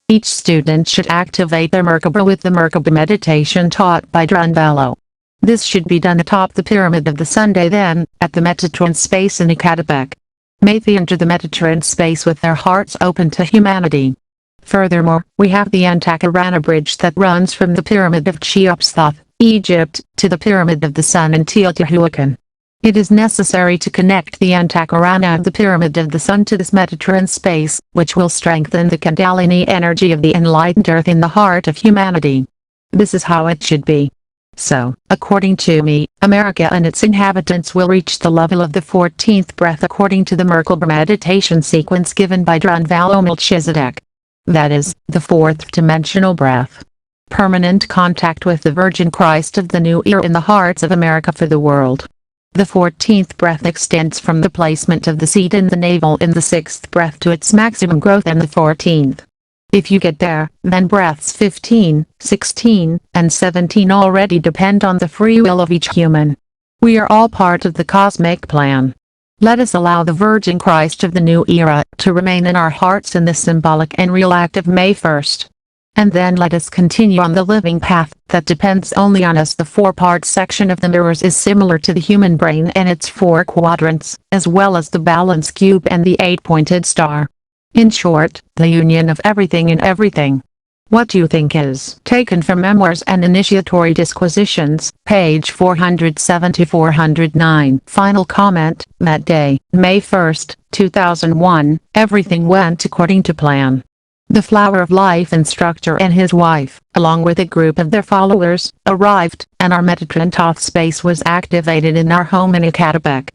Each student should activate their Merkaba with the Merkaba meditation taught by Drunvalo. This should be done atop the Pyramid of the Sunday then, at the Metatron space in Ecatepec. May they enter the Metatron space with their hearts open to humanity. Furthermore, we have the Antakarana bridge that runs from the Pyramid of Cheops, Egypt, to the Pyramid of the Sun in Teotihuacan. It is necessary to connect the Antakarana of the Pyramid of the Sun to this Metatron space, which will strengthen the Kundalini energy of the enlightened earth in the heart of humanity. This is how it should be. So, according to me, America and its inhabitants will reach the level of the 14th breath according to the Merkaba meditation sequence given by Drunvalo Melchizedek. That is, the fourth dimensional breath. Permanent contact with the Virgin Christ of the New Era in the hearts of America for the world. The 14th breath extends from the placement of the seed in the navel in the 6th breath to its maximum growth in the 14th. If you get there, then breaths 15, 16, and 17 already depend on the free will of each human. We are all part of the cosmic plan. Let us allow the Virgin Christ of the New Era to remain in our hearts in the symbolic and real act of May 1st. And then let us continue on the living path that depends only on us. The four-part section of the mirrors is similar to the human brain and its four quadrants, as well as the balance cube and the eight-pointed star. In short, the union of everything in everything. What do you think is taken from Memoirs and Initiatory Disquisitions, page 407 to 409. Final comment, that day, May 1st, 2001, everything went according to plan. The Flower of Life instructor and his wife, along with a group of their followers, arrived, and our Metatron Thoth space was activated in our home in Ecatepec.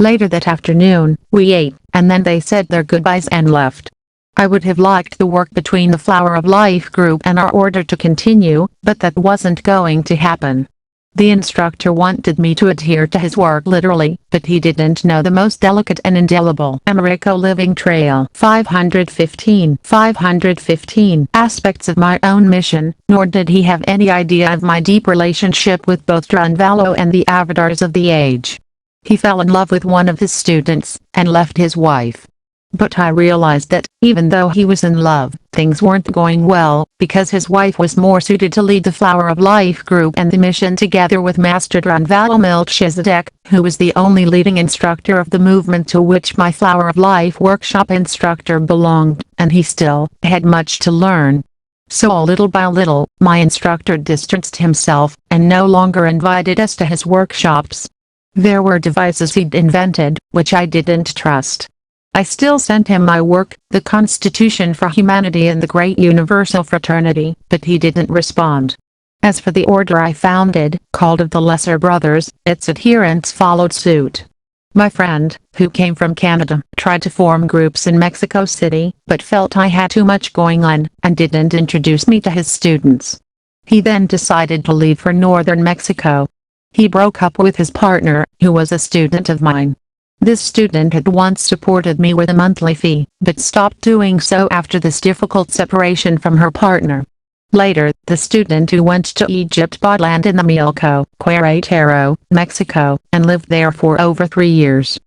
Later that afternoon, we ate, and then they said their goodbyes and left. I would have liked the work between the Flower of Life group and our order to continue, but that wasn't going to happen. The instructor wanted me to adhere to his work literally, but he didn't know the most delicate and indelible Americo Living Trail 515 aspects of my own mission, nor did he have any idea of my deep relationship with both Drunvalo and the avatars of the age. He fell in love with one of his students, and left his wife. But I realized that, even though he was in love, things weren't going well, because his wife was more suited to lead the Flower of Life group and the mission together with Master Drunvalo Melchizedek, who was the only leading instructor of the movement to which my Flower of Life workshop instructor belonged, and he still had much to learn. So little by little, my instructor distanced himself, and no longer invited us to his workshops. There were devices he'd invented, which I didn't trust. I still sent him my work, The Constitution for Humanity and the Great Universal Fraternity, but he didn't respond. As for the order I founded, called of the Lesser Brothers, its adherents followed suit. My friend, who came from Canada, tried to form groups in Mexico City, but felt I had too much going on, and didn't introduce me to his students. He then decided to leave for northern Mexico. He broke up with his partner, who was a student of mine. This student had once supported me with a monthly fee, but stopped doing so after this difficult separation from her partner. Later, the student who went to Egypt bought land in the Milco, Querétaro, Mexico, and lived there for over 3 years.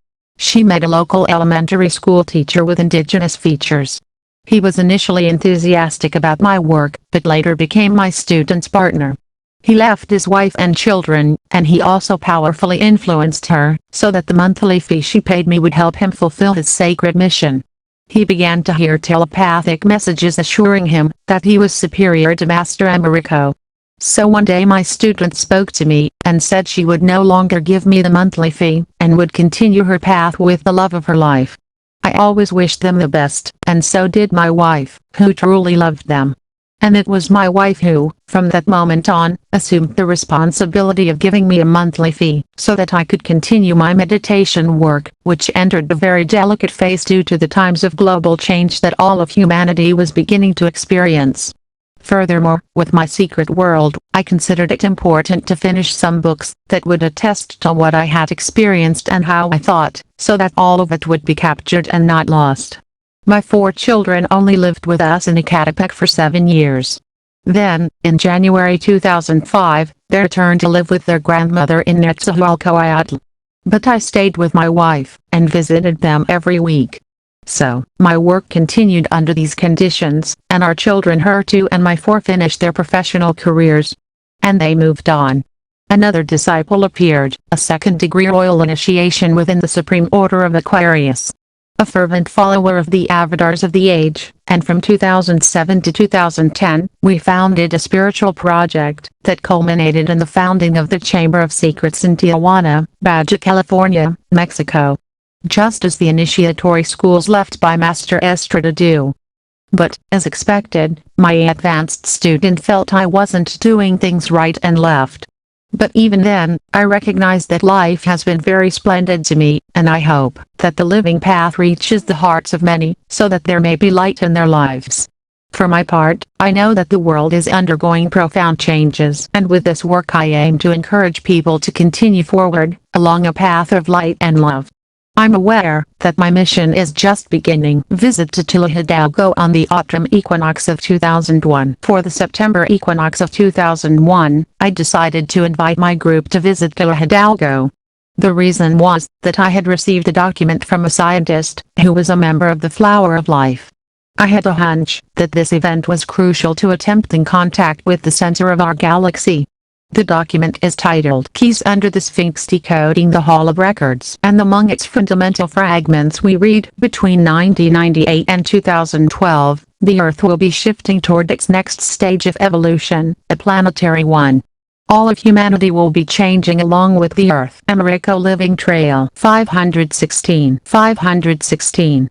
She met a local elementary school teacher with indigenous features. He was initially enthusiastic about my work, but later became my student's partner. He left his wife and children, and he also powerfully influenced her, so that the monthly fee she paid me would help him fulfill his sacred mission. He began to hear telepathic messages assuring him that he was superior to Master Americo. So one day my student spoke to me, and said she would no longer give me the monthly fee, and would continue her path with the love of her life. I always wished them the best, and so did my wife, who truly loved them. And it was my wife who, from that moment on, assumed the responsibility of giving me a monthly fee, so that I could continue my meditation work, which entered a very delicate phase due to the times of global change that all of humanity was beginning to experience. Furthermore, with my secret world, I considered it important to finish some books that would attest to what I had experienced and how I thought, so that all of it would be captured and not lost. My 4 children only lived with us in Ecatepec for 7 years. Then, in January 2005, they returned to live with their grandmother in Netzahualcoyotl. But I stayed with my wife, and visited them every week. So, my work continued under these conditions, and our children her 2 and my 4 finished their professional careers. And they moved on. Another disciple appeared, a second-degree royal initiation within the Supreme Order of Aquarius. A fervent follower of the avatars of the age, and from 2007 to 2010, we founded a spiritual project that culminated in the founding of the Chamber of Secrets in Tijuana, Baja California, Mexico. Just as the initiatory schools left by Master Estrada do. But, as expected, my advanced student felt I wasn't doing things right and left. But even then, I recognize that life has been very splendid to me, and I hope that the living path reaches the hearts of many, so that there may be light in their lives. For my part, I know that the world is undergoing profound changes, and with this work I aim to encourage people to continue forward, along a path of light and love. I'm aware that my mission is just beginning. Visit to Tula Hidalgo on the autumn equinox of 2001. For the September equinox of 2001, I decided to invite my group to visit Tula Hidalgo. The reason was that I had received a document from a scientist who was a member of the Flower of Life. I had a hunch that this event was crucial to attempting contact with the center of our galaxy. The document is titled Keys Under the Sphinx Decoding the Hall of Records, and among its fundamental fragments we read, between 1998 and 2012, the Earth will be shifting toward its next stage of evolution, a planetary one. All of humanity will be changing along with the Earth. Americo Living Trail 516.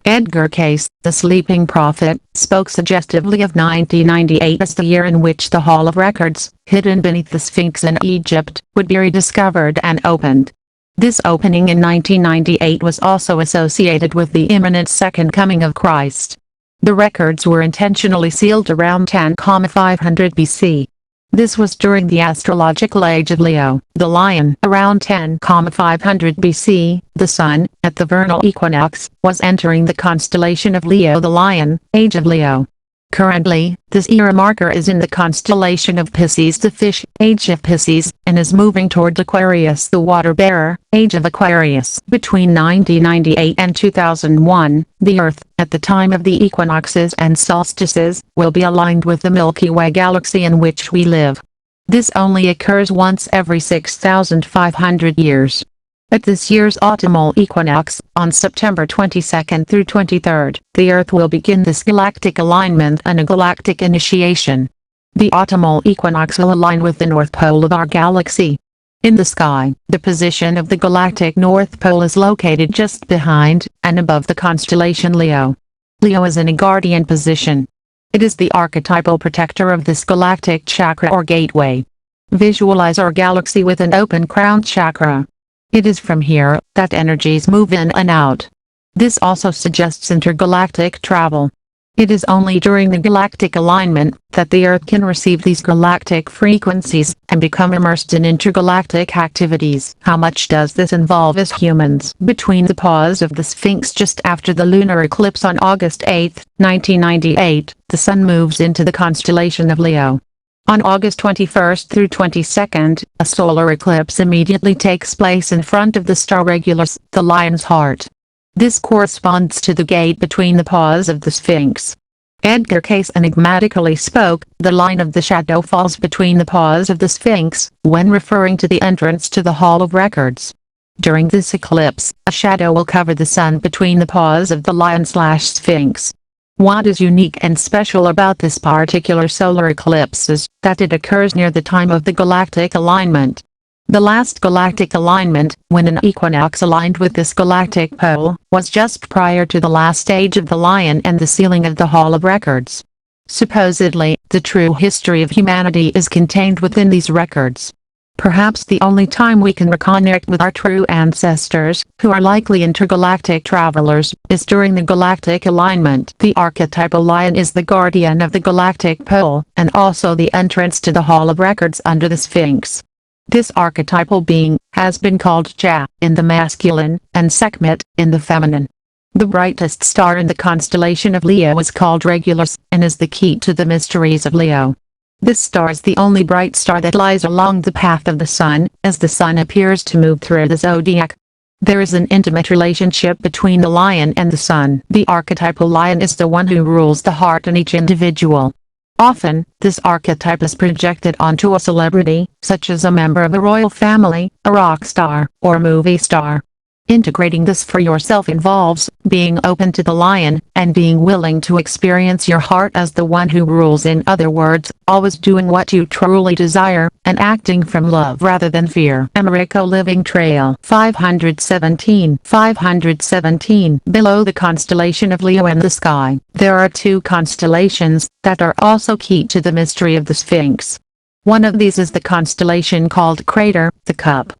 Edgar Cayce, the sleeping prophet, spoke suggestively of 1998 as the year in which the Hall of Records, hidden beneath the Sphinx in Egypt, would be rediscovered and opened. This opening in 1998 was also associated with the imminent Second Coming of Christ. The records were intentionally sealed around 10,500 BC. This was during the astrological age of Leo, the lion. Around 10,500 BC, the sun, at the vernal equinox, was entering the constellation of Leo, the lion, age of Leo. Currently, this era marker is in the constellation of Pisces, the fish, age of Pisces, and is moving toward Aquarius, the water bearer, age of Aquarius. Between 1998 and 2001, the Earth, at the time of the equinoxes and solstices, will be aligned with the Milky Way galaxy in which we live. This only occurs once every 6,500 years. At this year's autumnal equinox, on September 22nd through 23rd, the Earth will begin this galactic alignment and a galactic initiation. The autumnal equinox will align with the North Pole of our galaxy. In the sky, the position of the galactic North Pole is located just behind and above the constellation Leo. Leo is in a guardian position. It is the archetypal protector of this galactic chakra or gateway. Visualize our galaxy with an open crown chakra. It is from here that energies move in and out. This also suggests intergalactic travel. It is only during the galactic alignment that the Earth can receive these galactic frequencies and become immersed in intergalactic activities. How much does this involve us humans? Between the pause of the Sphinx just after the lunar eclipse on August 8, 1998, the Sun moves into the constellation of Leo. On August 21st through 22nd, a solar eclipse immediately takes place in front of the star Regulus, the Lion's Heart. This corresponds to the gate between the paws of the Sphinx. Edgar Cayce enigmatically spoke, "The line of the shadow falls between the paws of the Sphinx," when referring to the entrance to the Hall of Records. During this eclipse, a shadow will cover the sun between the paws of the lion/Sphinx. What is unique and special about this particular solar eclipse is that it occurs near the time of the galactic alignment. The last galactic alignment, when an equinox aligned with this galactic pole, was just prior to the last stage of the lion and the sealing of the Hall of Records. Supposedly, the true history of humanity is contained within these records. Perhaps the only time we can reconnect with our true ancestors, who are likely intergalactic travelers, is during the galactic alignment. The archetypal lion is the guardian of the galactic pole, and also the entrance to the Hall of Records under the Sphinx. This archetypal being has been called Jah in the masculine, and Sekhmet in the feminine. The brightest star in the constellation of Leo is called Regulus, and is the key to the mysteries of Leo. This star is the only bright star that lies along the path of the sun, as the sun appears to move through the zodiac. There is an intimate relationship between the lion and the sun. The archetypal lion is the one who rules the heart in each individual. Often, this archetype is projected onto a celebrity, such as a member of a royal family, a rock star, or a movie star. Integrating this for yourself involves being open to the lion, and being willing to experience your heart as the one who rules. In other words, always doing what you truly desire, and acting from love rather than fear. Americo Living Trail 517. Below the constellation of Leo in the sky, there are two constellations that are also key to the mystery of the Sphinx. One of these is the constellation called Crater, the Cup.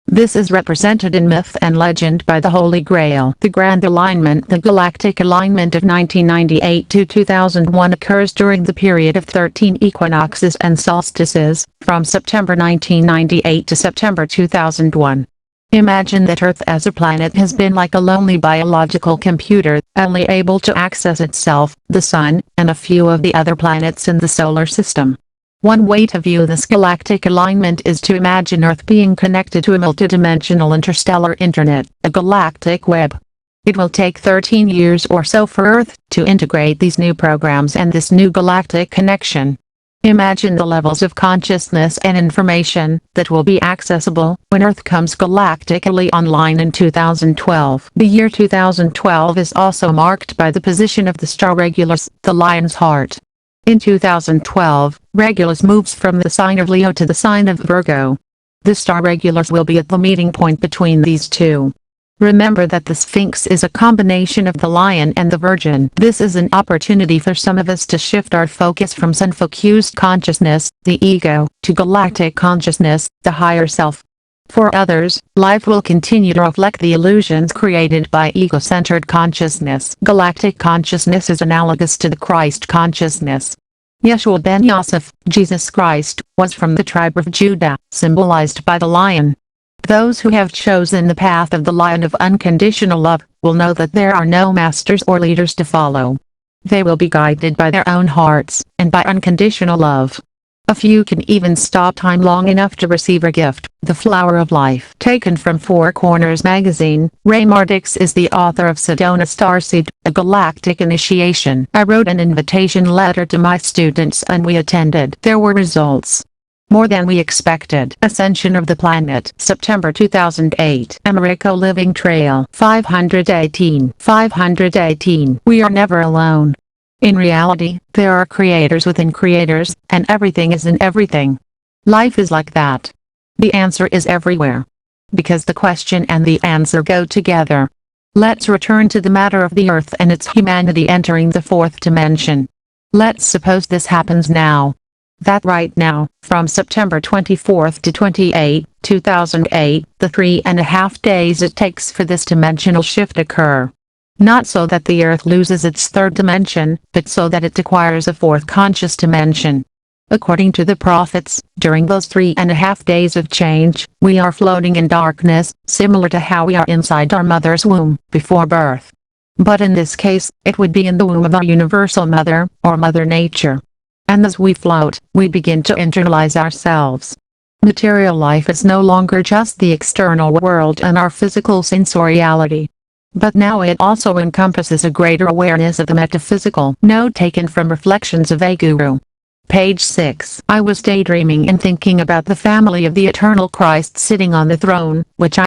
This is represented in myth and legend by the Holy Grail. The Grand Alignment, the galactic alignment of 1998 to 2001, occurs during the period of 13 equinoxes and solstices, from September 1998 to September 2001. Imagine that Earth as a planet has been like a lonely biological computer, only able to access itself, the Sun, and a few of the other planets in the solar system. One way to view this galactic alignment is to imagine Earth being connected to a multidimensional interstellar internet, a galactic web. It will take 13 years or so for Earth to integrate these new programs and this new galactic connection. Imagine the levels of consciousness and information that will be accessible when Earth comes galactically online in 2012. The year 2012 is also marked by the position of the star Regulus, the lion's heart. In 2012, Regulus moves from the sign of Leo to the sign of Virgo. The star Regulus will be at the meeting point between these two. Remember that the Sphinx is a combination of the Lion and the Virgin. This is an opportunity for some of us to shift our focus from sun-focused consciousness, the ego, to galactic consciousness, the higher self. For others, life will continue to reflect the illusions created by ego-centered consciousness. Galactic consciousness is analogous to the Christ consciousness. Yeshua ben Yosef, Jesus Christ, was from the tribe of Judah, symbolized by the lion. Those who have chosen the path of the lion of unconditional love, will know that there are no masters or leaders to follow. They will be guided by their own hearts, and by unconditional love. A few can even stop time long enough to receive a gift, the flower of life. Taken from Four Corners magazine, Ray Mardix is the author of Sedona Starseed, a galactic initiation. I wrote an invitation letter to my students and we attended. There were results. More than we expected. Ascension of the Planet, September 2008. Americo Living Trail 518. We are never alone. In reality, there are creators within creators, and everything is in everything. Life is like that. The answer is everywhere. Because the question and the answer go together. Let's return to the matter of the Earth and its humanity entering the fourth dimension. Let's suppose this happens now. That right now, from September 24 to 28, 2008, the 3.5 days it takes for this dimensional shift occur. Not so that the Earth loses its third dimension, but so that it acquires a fourth conscious dimension. According to the prophets, during those 3.5 days of change, we are floating in darkness, similar to how we are inside our mother's womb, before birth. But in this case, it would be in the womb of our universal mother, or Mother Nature. And as we float, we begin to internalize ourselves. Material life is no longer just the external world and our physical sensoriality. but now it also encompasses a greater awareness of the metaphysical. Note taken from Reflections of a Guru. Page 6. I was daydreaming and thinking about the family of the eternal Christ sitting on the throne, which I